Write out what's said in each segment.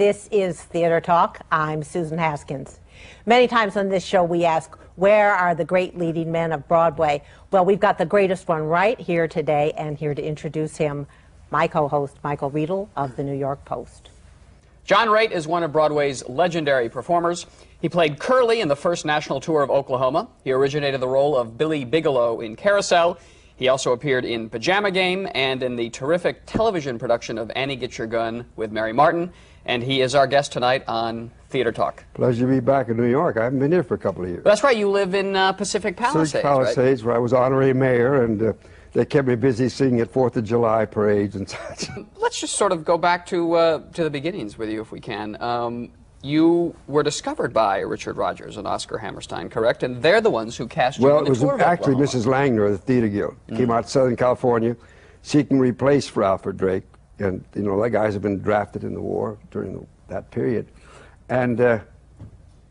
This is Theater Talk. I'm Susan Haskins. Many times on this show we ask, where are the great leading men of Broadway? Well, we've got the greatest one right here today, and here to introduce him, my co-host, Michael Riedel of the New York Post. John Raitt is one of Broadway's legendary performers. He played Curly in the first national tour of Oklahoma. He originated the role of Billy Bigelow in Carousel. He also appeared in Pajama Game and in the terrific television production of Annie Get Your Gun with Mary Martin. And he is our guest tonight on Theater Talk. Pleasure to be back in New York. I haven't been here for a couple of years. That's right. You live in Pacific Palisades, Palisades, right? where I was honorary mayor, and they kept me busy singing at 4th of July parades and such. Let's just sort of go back to the beginnings with you, if we can. You were discovered by Richard Rodgers and Oscar Hammerstein, correct? And they're the ones who cast you in the tour of actually Oklahoma. Mrs. Langner of the Theater Guild. Came out to Southern California, seeking replace for Alfred Drake. And, you know, that guys have been drafted in the war during that period. And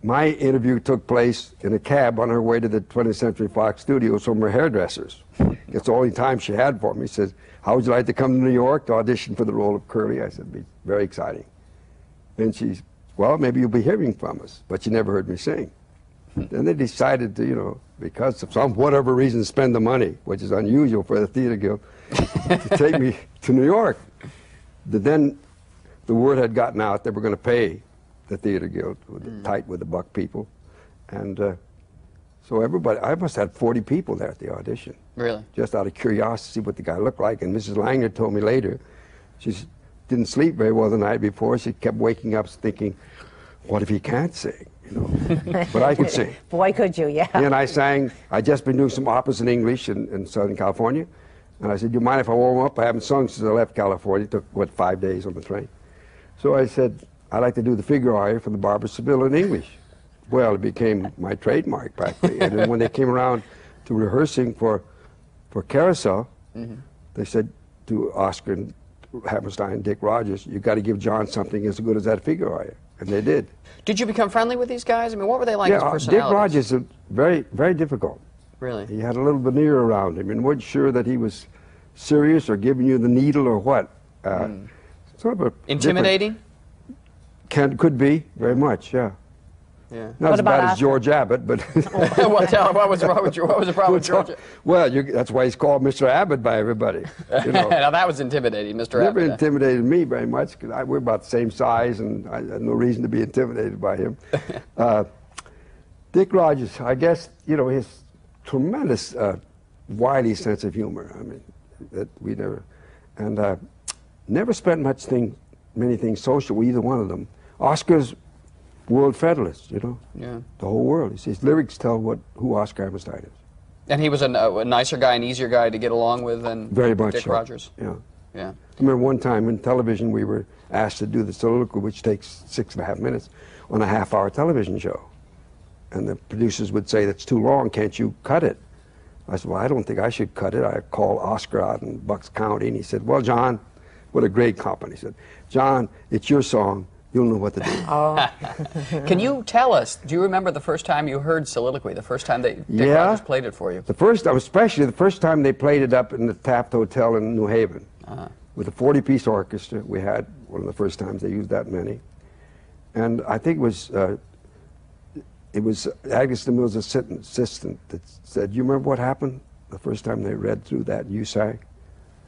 my interview took place in a cab on her way to the 20th Century Fox studios from her hairdressers. It's the only time she had for me. She says, how would you like to come to New York to audition for the role of Curly? I said, it'd be very exciting. And she's, well, maybe you'll be hearing from us, but you never heard me sing. Then they decided to, you know, because of some whatever reason, spend the money, which is unusual for the Theater Guild, to take me to New York. Then the word had gotten out they were going to pay the Theater Guild, tight with the buck people. And so everybody, I must have had 40 people there at the audition. Really? Just out of curiosity to see what the guy looked like. And Mrs. Langner told me later, she didn't sleep very well the night before. She kept waking up thinking, what if he can't sing? You know? But I could sing. Boy, could you, yeah. And I sang, I'd just been doing some operas in English in Southern California. And I said, do you mind if I warm up? I haven't sung since I left California. It took, what, 5 days on the train. So I said, I'd like to do the figure aria for the Barbara Sibylla in English. Well, it became my trademark practically. And then when they came around to rehearsing for Carousel, they said to Oscar and Hammerstein and Dick Rodgers, you got to give John something as good as that figure aria. And they did. Did you become friendly with these guys? I mean, what were they like as personalities? Dick Rodgers is very, very difficult. Really? He had a little veneer around him and wasn't sure that he was serious or giving you the needle or what. Sort of a intimidating? Could be, very much, yeah. Yeah. Not as bad as George Abbott, but... Well, tell him, what was wrong with what was the problem with George? Well, that's why he's called Mr. Abbott by everybody. You know. Now, that was intimidating, Mr. Abbott. Never intimidated me very much, because we're about the same size, and I had no reason to be intimidated by him. Dick Rodgers, I guess, you know, his tremendous, wily sense of humor. I mean, that we never... And never spent many things social with either one of them. Oscar's world federalist, you know? Yeah. The whole world. His lyrics tell who Oscar Hammerstein is. And he was a nicer guy, an easier guy to get along with than very much Dick Rodgers? Yeah. Yeah. I remember one time in television we were asked to do the soliloquy, which takes 6.5 minutes, on a half-hour television show. And the producers would say, that's too long, can't you cut it? I said, well, I don't think I should cut it. I called Oscar out in Bucks County, and he said, well, John, what a great compliment. He said, John, it's your song. You'll know what to do. Oh. Can you tell us, do you remember the first time you heard Soliloquy, the first time Dick Rodgers played it for you? The first time, especially the first time they played it up in the Taft Hotel in New Haven. With a 40-piece orchestra. We had one of the first times they used that many. And I think it was Agnes DeMille's assistant that said, you remember what happened the first time they read through that and you sang?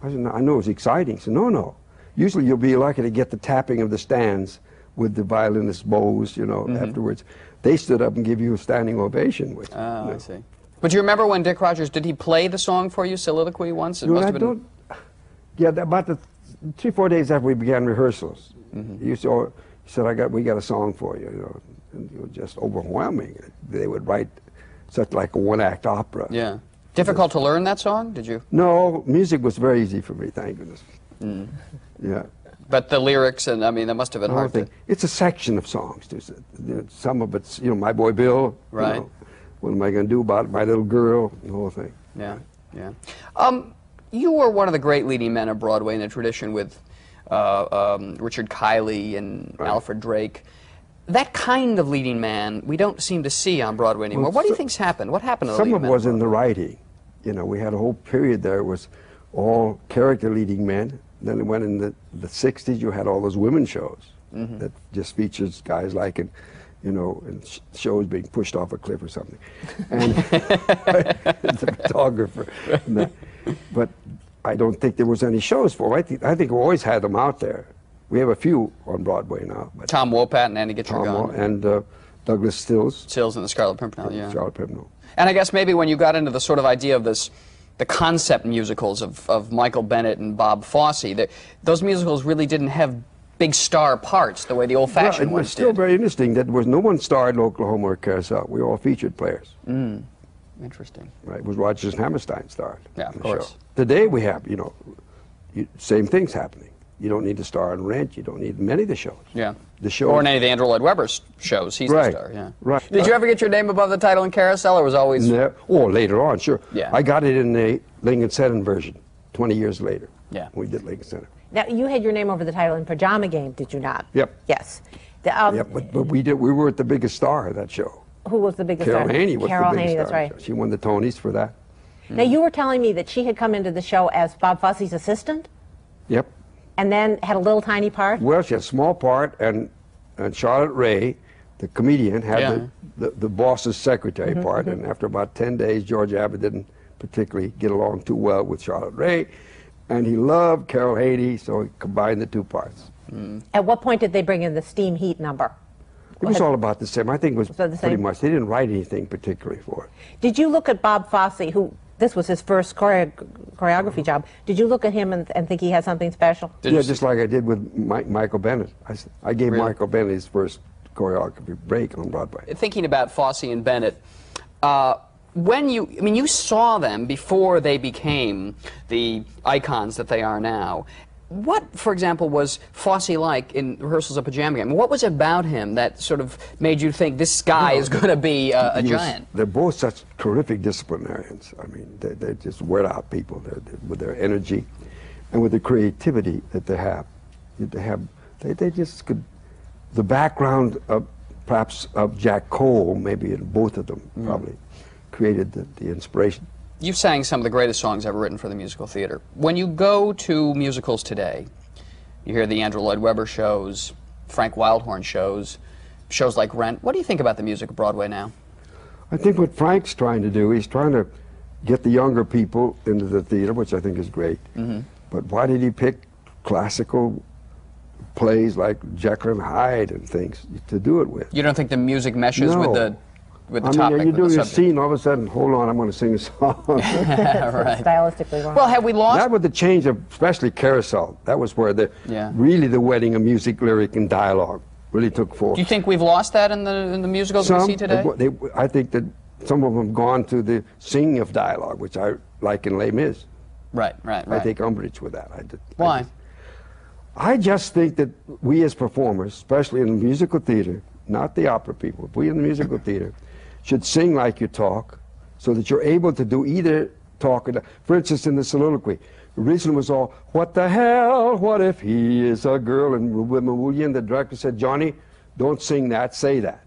I said, no, I know it was exciting. He said, no. Usually you'll be lucky to get the tapping of the stands with the violinist bows, you know, afterwards. They stood up and gave you a standing ovation. Which, I see. But do you remember when Dick Rodgers, did he play the song for you, Soliloquy, once? It must have been... Yeah, about 3-4 days after we began rehearsals, he said, we got a song for you, you know. And it was just overwhelming. They would write such like a one-act opera. Yeah. Difficult to learn that song, did you? No, music was very easy for me, thank goodness. Yeah. But the lyrics, and I mean, that must have been hard to... It's a section of songs. Some of it's, you know, My Boy Bill. Right. You know, what am I going to do about it? My Little Girl, the whole thing. Yeah, yeah. You were one of the great leading men of Broadway in the tradition with Richard Kiley and Alfred Drake. That kind of leading man we don't seem to see on Broadway anymore. What do you think's happened? What happened to the leading men? Some of it was in the writing. You know, we had a whole period there. It was all character leading men. Then it went in the 60s, you had all those women shows. that just features guys like it, you know, and shows being pushed off a cliff or something. And the photographer. But I don't think there was any shows for them. I think we always had them out there. We have a few on Broadway now. But Tom Wopat and Andy Get Your Gun. And Douglas Stills. Stills and the Scarlet Pimpernel, yeah. Scarlet Pimpernel. And I guess maybe when you got into the sort of idea of this, the concept musicals of Michael Bennett and Bob Fosse, those musicals really didn't have big star parts the way the old-fashioned ones did. It was still very interesting that there was no one starred in Oklahoma or Carousel. We were all featured players. Interesting. Right, it was Rodgers and Hammerstein starred. Yeah, of course. Show. Today we have, you know, same things happening. You don't need to star in Rent. You don't need many of the shows. Yeah. The shows. Or in any of the Andrew Lloyd Webber shows. He's the star, yeah. Right. Did you ever get your name above the title in Carousel, or was always... Oh, later on, sure. Yeah. I got it in the Lincoln Center version, 20 years later. Yeah. We did Lincoln Center. Now, you had your name over the title in Pajama Game, did you not? Yep. Yes. Yep, but we were the biggest star of that show. Who was the biggest Carol star? Haney was Carol the biggest Haney, that's star. right. She won the Tonys for that. Now, you were telling me that she had come into the show as Bob Fosse's assistant? Yep. And then had a little tiny part? Well, she had a small part, and Charlotte Ray, the comedian, had the boss's secretary part, and after about 10 days, George Abbott didn't particularly get along too well with Charlotte Ray, and he loved Carol Haney, so he combined the two parts. At what point did they bring in the steam heat number? It was all about the same. I think it was the pretty same? much. They didn't write anything particularly for it. Did you look at Bob Fosse, who, this was his first choreography job, did you look at him and think he had something special? Yeah, just like I did with Michael Bennett. I gave Michael Bennett his first choreography break on Broadway. Thinking about Fosse and Bennett, when you saw them before they became the icons that they are now. What, for example, was Fosse like in rehearsals of Pajama Game? What was it about him that sort of made you think this guy is going to be a giant? They're both such terrific disciplinarians. I mean, they just wear out people with their energy and with the creativity that they have. They just could. The background of perhaps of Jack Cole, maybe in both of them, probably created the inspiration. You've sang some of the greatest songs ever written for the musical theater. When you go to musicals today, you hear the Andrew Lloyd Webber shows, Frank Wildhorn shows, shows like Rent. What do you think about the music of Broadway now? I think what Frank's trying to do, he's trying to get the younger people into the theater, which I think is great. But why did he pick classical plays like Jekyll and Hyde and things to do it with? You don't think the music meshes with the topic, you're doing the a scene, all of a sudden, hold on, I'm going to sing a song. Right. Stylistically wrong. Well, have we lost? That was the change of, especially Carousel. That was where really the wedding of music, lyric, and dialogue really took form. Do you think we've lost that in the musicals we see today? I think that some of them have gone to the singing of dialogue, which I like in Les Mis. Right. I take umbrage with that. Why? I just think that we as performers, especially in the musical theater, not the opera people, we in the musical theater, should sing like you talk, so that you're able to do either talk or... For instance, in the soliloquy, originally was all, what the hell, what if he is a girl? And William, the director, said, Johnny, don't sing that, say that.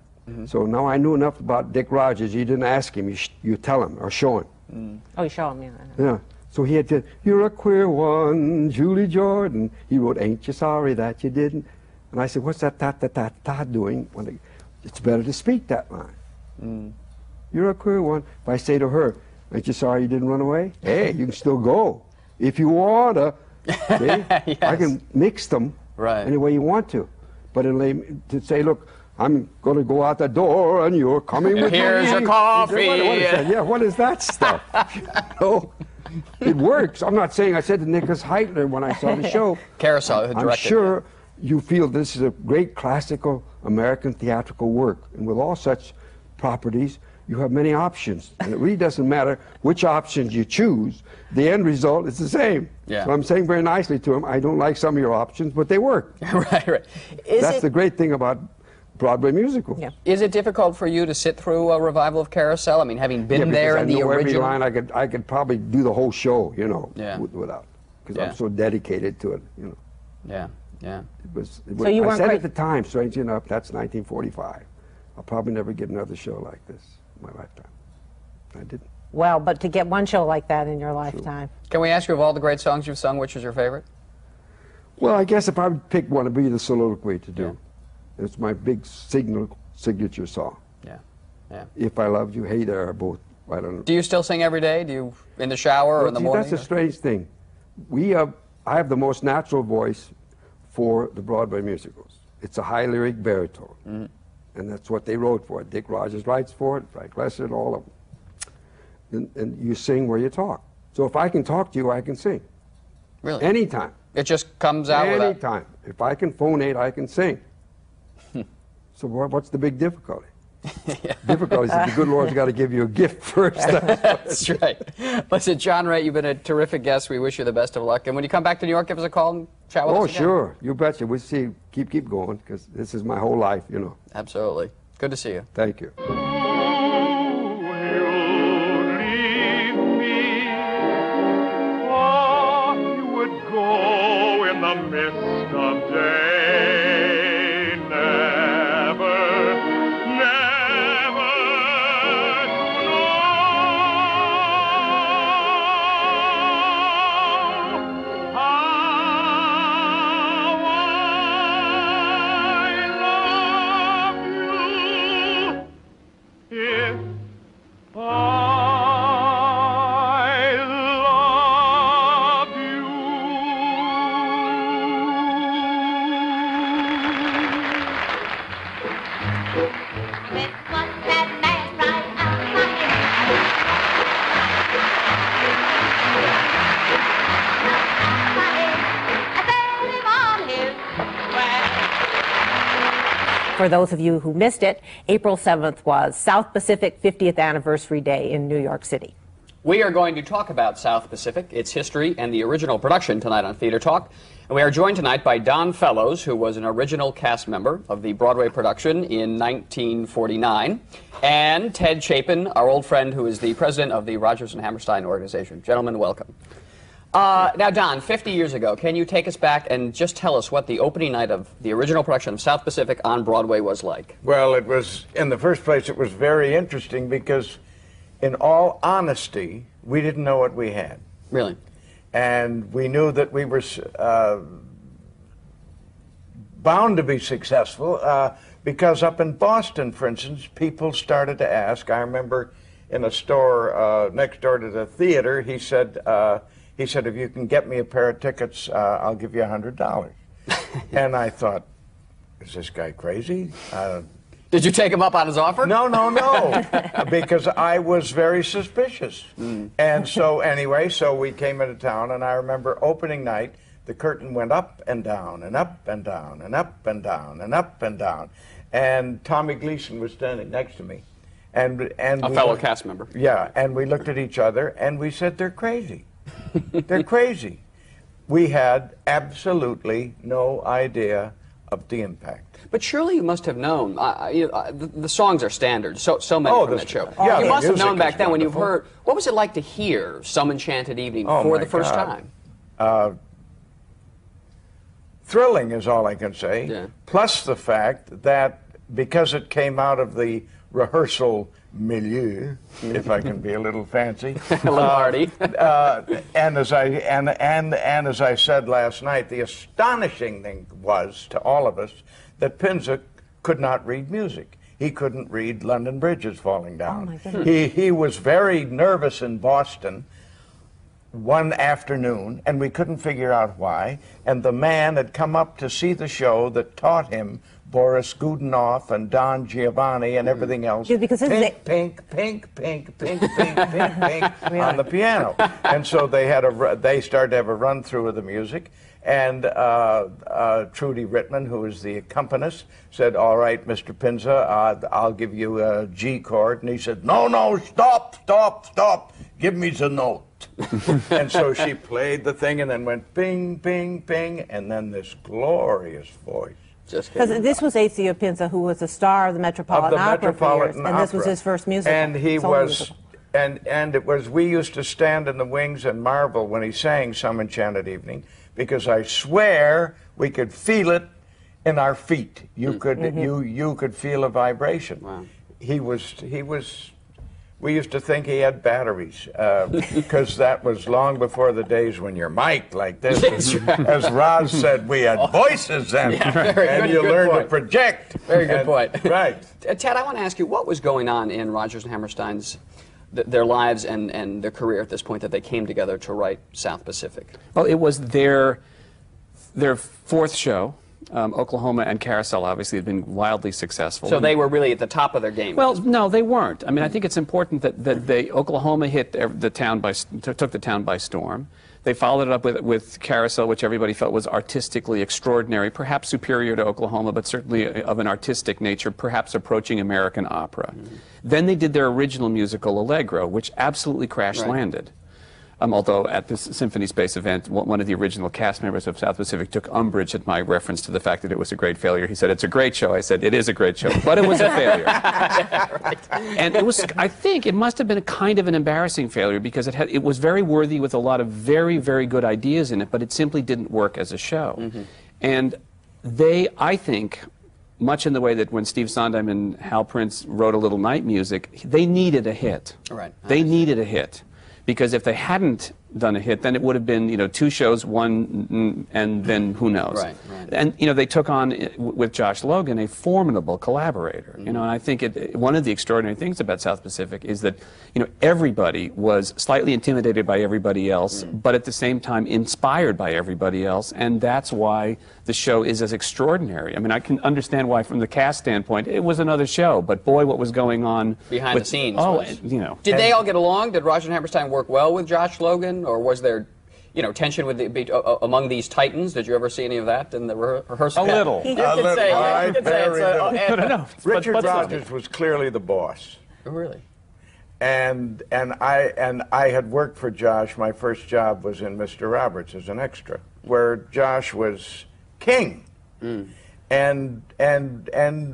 So now I knew enough about Dick Rodgers, you didn't ask him, you tell him or show him. Oh, you show him, yeah. Yeah. So he had to, you're a queer one, Julie Jordan. He wrote, ain't you sorry that you didn't? And I said, what's that ta-ta-ta-ta doing? It's better to speak that line. You're a queer one. If I say to her, ain't you sorry you didn't run away? Hey, you can still go. If you wanna, see? Yes. I can mix them any way you want to. But to say, look, I'm going to go out the door and you're coming with me. Here's a coffee. What is that? Yeah, what is that stuff? It works. I'm not saying I said to Nicholas Heitler when I saw the show. Carousel, who directed. I'm sure you feel this is a great classical American theatrical work. And with all such properties, you have many options. And it really doesn't matter which options you choose. The end result is the same. Yeah. So I'm saying very nicely to him, I don't like some of your options, but they work. Right. That's the great thing about Broadway musicals. Yeah. Is it difficult for you to sit through a revival of Carousel? I mean, having been there in the original... Every line, I could probably do the whole show, you know, without, because I'm so dedicated to it, you know. Yeah. I said at the time, strangely enough, that's 1945. I'll probably never get another show like this in my lifetime. I didn't. Well, but to get one show like that in your lifetime. Can we ask you, of all the great songs you've sung, which is your favorite? Well, I guess if I would pick one, it'd be the soliloquy to do. Yeah. It's my big signature song. Yeah, yeah. If I Loved You, Hey There are both, I don't know. Do you still sing every day? Do you, in the shower or in the morning? That's a strange thing. I have the most natural voice for the Broadway musicals. It's a high lyric baritone. Mm-hmm. And that's what they wrote for it. Dick Rodgers writes for it, Frank Lesser, all of them. And you sing where you talk. So if I can talk to you, I can sing. Really? Anytime. It just comes out with anytime. If I can phonate, I can sing. So what's the big difficulty? Yeah. Difficulty is that the good Lord's got to give you a gift first. That's right. Listen, John Raitt, you've been a terrific guest. We wish you the best of luck. And when you come back to New York, give us a call and chat with us again. Oh, sure. You betcha. We'll see. Keep going, because this is my whole life, you know. Absolutely. Good to see you. Thank you. The mist of day, never, never to know how I love you if For those of you who missed it, April 7th was South Pacific 50th Anniversary Day in New York City. We are going to talk about South Pacific, its history, and the original production tonight on Theater Talk. And we are joined tonight by Don Fellows, who was an original cast member of the Broadway production in 1949, and Ted Chapin, our old friend, who is the president of the Rodgers and Hammerstein organization. Gentlemen, welcome. Now, Don, 50 years ago, can you take us back and just tell us what the opening night of the original production of South Pacific on Broadway was like? Well, it was, in the first place, it was very interesting because, in all honesty, we didn't know what we had. Really? And we knew that we were bound to be successful because up in Boston, for instance, people started to ask. I remember in a store next door to the theater, he said, if you can get me a pair of tickets, I'll give you $100. And I thought, is this guy crazy? Did you take him up on his offer? No, because I was very suspicious. Mm. And so anyway, so we came into town, and I remember opening night, the curtain went up and down, and up and down, and up and down, and up and down. And Tommy Gleason was standing next to me. And a fellow cast member. Yeah, and we looked at each other, and we said, they're crazy. They're crazy. We had absolutely no idea of the impact. But surely you must have known. The songs are standard. So many from that show. Yeah, you must have known back then when you've heard. What was it like to hear Some Enchanted Evening for the first time? Thrilling is all I can say. Yeah. Plus the fact that because it came out of the rehearsal milieu, if I can be a little fancy, Lombardi. and as I said last night, the astonishing thing was to all of us that Pinza could not read music. He couldn't read London Bridge is Falling Down. Oh my goodness. He was very nervous in Boston one afternoon, and we couldn't figure out why. And the man had come up to see the show that taught him Boris Godunov and Don Giovanni and everything else. Yeah, because pink, pink, pink, pink, pink, pink, pink, pink really? On the piano. And so they started to have a run through of the music. And Trudy Rittman, who is the accompanist, said, all right, Mr. Pinza, I'll give you a G chord. And he said, no, stop. Give me the note. And so she played the thing and then went ping, ping, ping, and then this glorious voice. Because this was A.C. Pinza, who was a star of the Metropolitan Opera for years, and this was his first musical. And he was, and it was, we used to stand in the wings and marvel when he sang Some Enchanted Evening, because I swear we could feel it in our feet. You could, you could feel a vibration. Wow. He was We used to think he had batteries, because that was long before the days when you're mic'd like this. As Roz said, we had voices then, and you learned to project. Very good point. Right. Ted, I want to ask you, what was going on in Rodgers and Hammerstein's, their lives and their career at this point that they came together to write South Pacific? Well, it was their fourth show. Oklahoma and Carousel obviously had been wildly successful. So they were really at the top of their game. Well, no, they weren't. I mean, I think it's important that Oklahoma hit the town took the town by storm. They followed it up with Carousel, which everybody felt was artistically extraordinary, perhaps superior to Oklahoma, but certainly of an artistic nature, perhaps approaching American opera. Then they did their original musical, Allegro, which absolutely crash-landed. Although at this Symphony Space event, one of the original cast members of South Pacific took umbrage at my reference to the fact that it was a great failure. He said, "It's a great show." I said, "It is a great show, but it was a failure." And it was, I think, it must have been a kind of an embarrassing failure because it was very worthy with a lot of very, very good ideas in it, but it simply didn't work as a show. And they, I think, much in the way that when Steve Sondheim and Hal Prince wrote A Little Night Music, they needed a hit. Right. They needed a hit. Because if they hadn't done a hit, then it would have been, 2 shows, one, and then who knows. Right. And, they took on, with Josh Logan, a formidable collaborator. And I think one of the extraordinary things about South Pacific is that, everybody was slightly intimidated by everybody else, but at the same time inspired by everybody else, and that's why the show is as extraordinary. I mean, I can understand why, from the cast standpoint, it was another show, but boy, what was going on behind the scenes. Did they all get along? Did Rodgers and Hammerstein work well with Josh Logan, or was there, tension with among these titans? Did you ever see any of that in the rehearsal? A little. You did say, Right, you did say it's, No, Richard Rodgers was clearly the boss. Oh, really? And I had worked for Josh. My first job was in Mr. Roberts as an extra, where Josh was king. And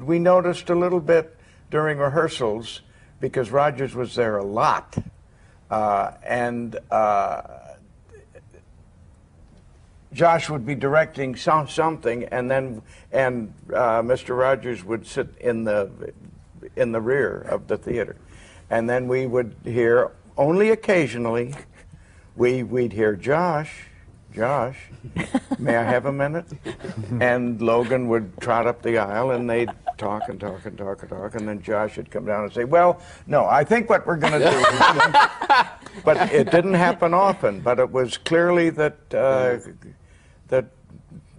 we noticed a little bit during rehearsals, because Rodgers was there a lot, Josh would be directing something, and Mr. Rodgers would sit in the rear of the theater, and then we would hear, only occasionally, we'd hear, Josh, may I have a minute? And Logan would trot up the aisle, and they'd talk and talk and talk and talk, and then Josh would come down and say, "Well, no, I think what we're going to do." But it didn't happen often. But it was clearly that that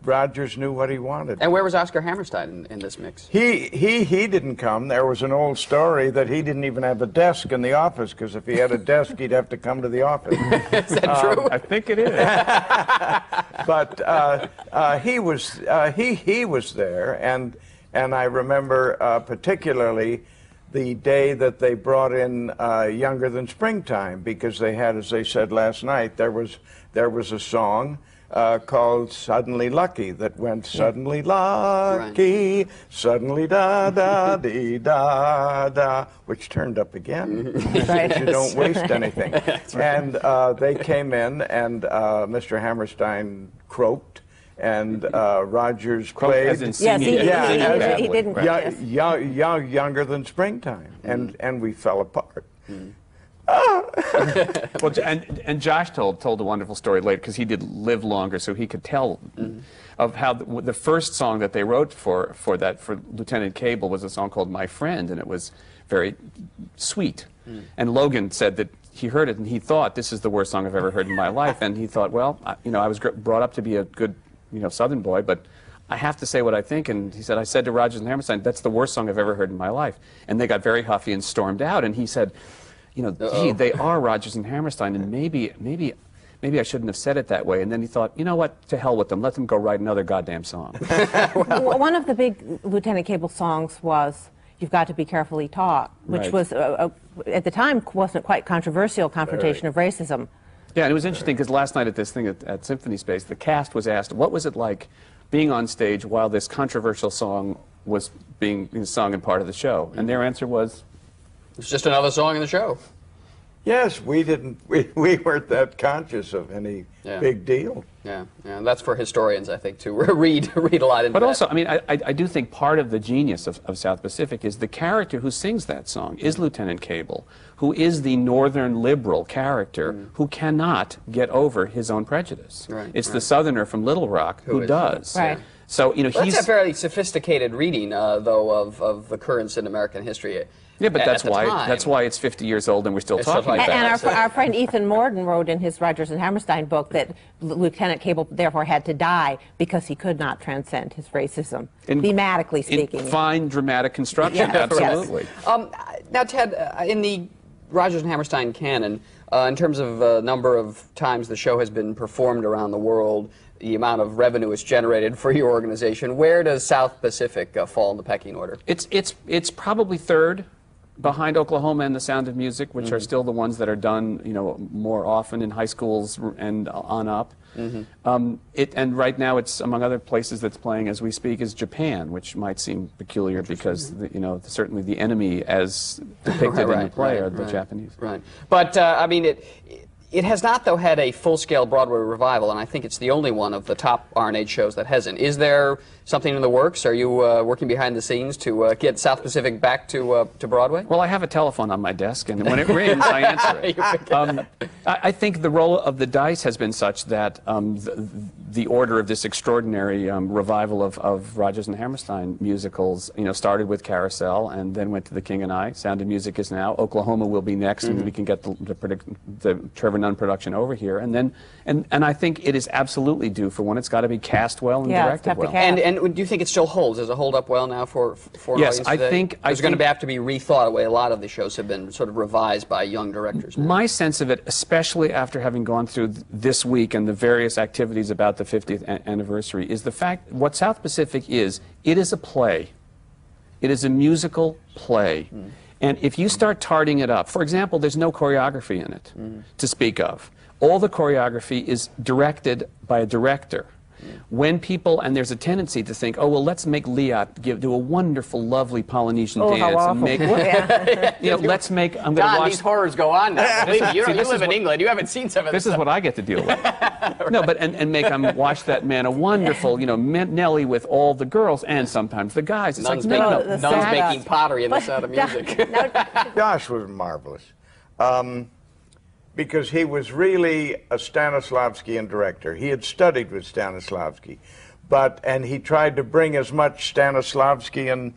Rodgers knew what he wanted. And where was Oscar Hammerstein in this mix? He didn't come. There was an old story that he didn't even have a desk in the office, because if he had a desk, he'd have to come to the office. Is that true? I think it is. But he was there, and I remember particularly the day that they brought in Younger Than Springtime, because they had, as they said last night, there was a song called Suddenly Lucky that went suddenly lucky, suddenly da da dee da da, which turned up again. Right. You don't waste anything. And they came in, and Mr. Hammerstein croaked, and Rodgers played. As in singing. Yes, he didn't. Yes. Younger Than Springtime, and we fell apart. Well, and Josh told a wonderful story later, because he did live longer, so he could tell of how the first song that they wrote for Lieutenant Cable was a song called My Friend, and it was very sweet. And Logan said that he heard it and he thought, this is the worst song I've ever heard in my life. And he thought, well, I was brought up to be a good, Southern boy, but I have to say what I think. And he said, I said to Rodgers and Hammerstein, that's the worst song I've ever heard in my life. And they got very huffy and stormed out. And he said, gee, they are Rodgers and Hammerstein, and maybe I shouldn't have said it that way. And then he thought, you know what, to hell with them. Let them go write another goddamn song. One of the big Lieutenant Cable songs was You've Got to Be Carefully Taught, which was, at the time, wasn't quite controversial confrontation of racism. Yeah, and it was interesting because last night at this thing at Symphony Space, the cast was asked, what was it like being on stage while this controversial song was being sung in part of the show? And their answer was, it's just another song in the show. Yes, we didn't. We weren't that conscious of any big deal. Yeah, yeah, that's for historians, I think, to read a lot into But that. also, I mean, I do think part of the genius of South Pacific is the character who sings that song is Lieutenant Cable, who is the northern liberal character who cannot get over his own prejudice. Right, it's the southerner from Little Rock who does. Right. So, you know, Well, he's... that's a fairly sophisticated reading, though, of occurrence in American history. Yeah, but at the time. that's why it's 50 years old and we're still talking about it. And our friend Ethan Morden wrote in his Rodgers and Hammerstein book that Lieutenant Cable therefore had to die because he could not transcend his racism, thematically speaking. In fine dramatic construction, Yes, absolutely. Yes. Now, Ted, in the Rodgers and Hammerstein canon, in terms of number of times the show has been performed around the world, the amount of revenue it's generated for your organization, where does South Pacific fall in the pecking order? It's probably third, behind Oklahoma and The Sound of Music, which are still the ones that are done, you know, more often in high schools and on up. And right now, it's among other places that's playing as we speak is Japan, which might seem peculiar because you know, certainly the enemy as depicted in the play are the Japanese. Right, but I mean it has not, though, had a full-scale Broadway revival, and I think it's the only one of the top R&H shows that hasn't. Is there something in the works? Are you working behind the scenes to get South Pacific back to Broadway? Well, I have a telephone on my desk, and when it rings, I answer it. I think the role of the dice has been such that the order of this extraordinary revival of Rodgers and Hammerstein musicals, you know, started with Carousel and then went to The King and I. Sound of Music is now. Oklahoma will be next, and we can get the Trevor Nunn production over here. And then, and I think it is absolutely due for one. It's got to be cast well and directed well. And do you think it still holds? Does it hold up well now for an yes, audience I today? think There's going to have to be rethought. The way a lot of the shows have been sort of revised by young directors now. My sense of it, especially after having gone through this week and the various activities about the 50th anniversary, is the fact what South Pacific is. It is a play. It is a musical play. And if you start tarting it up, for example, there's no choreography in it to speak of. All the choreography is directed by a director. When people, and there's a tendency to think, oh, well, let's make Liat do a wonderful, lovely Polynesian dance. How awful. And make, you know, let's make, I'm going to Don, watch. These horrors go on now. You live in what, England. You haven't seen some of this. This is what I get to deal with. No, but, and make, watch that man, a wonderful, you know, Nelly with all the girls and sometimes the guys. It's Nuns like, no, Nuns making pottery in The Sound of Music. Josh was marvelous. Because he was really a Stanislavskian director. He had studied with Stanislavski, and he tried to bring as much Stanislavskian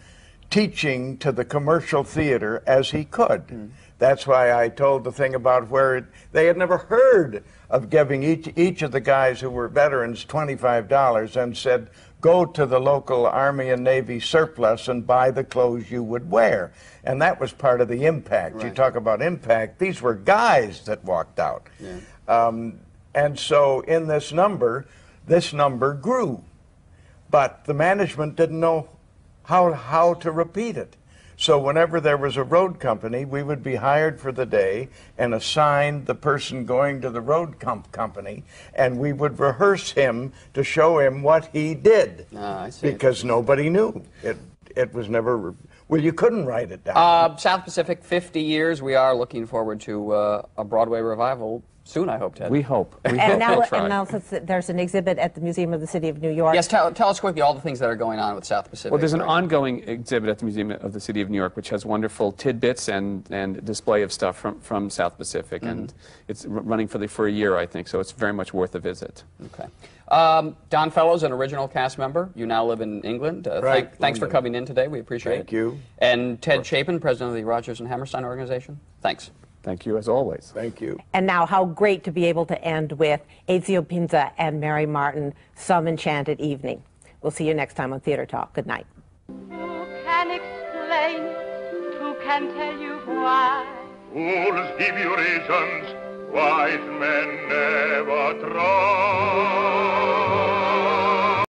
teaching to the commercial theater as he could. That's why I told the thing about where they had never heard of giving each of the guys who were veterans $25 and said, go to the local Army and Navy surplus and buy the clothes you would wear. And that was part of the impact. Right. You talk about impact. These were guys that walked out. And so in this number grew. But the management didn't know how to repeat it. So whenever there was a road company, we would be hired for the day and assign the person going to the road company, and we would rehearse him to show him what he did. I see. Because nobody knew. It was never, well, you couldn't write it down. South Pacific, 50 years. We are looking forward to a Broadway revival soon, I hope, Ted. We hope. And now since there's an exhibit at the Museum of the City of New York. Yes, tell us quickly all the things that are going on with South Pacific. Well, there's an ongoing exhibit at the Museum of the City of New York, which has wonderful tidbits and display of stuff from South Pacific, and it's running for a year, I think, so it's very much worth a visit. Okay. Don Fellows, an original cast member. You now live in England. Right. Thanks for coming in today. We appreciate it. Thank you. And Ted Chapin, president of the Rodgers and Hammerstein organization. Thanks. Thank you, as always. Thank you. And now, how great to be able to end with Ezio Pinza and Mary Martin, Some Enchanted Evening. We'll see you next time on Theater Talk. Good night. Who can explain? Who can tell you why? Fools give you reasons, wise men never try.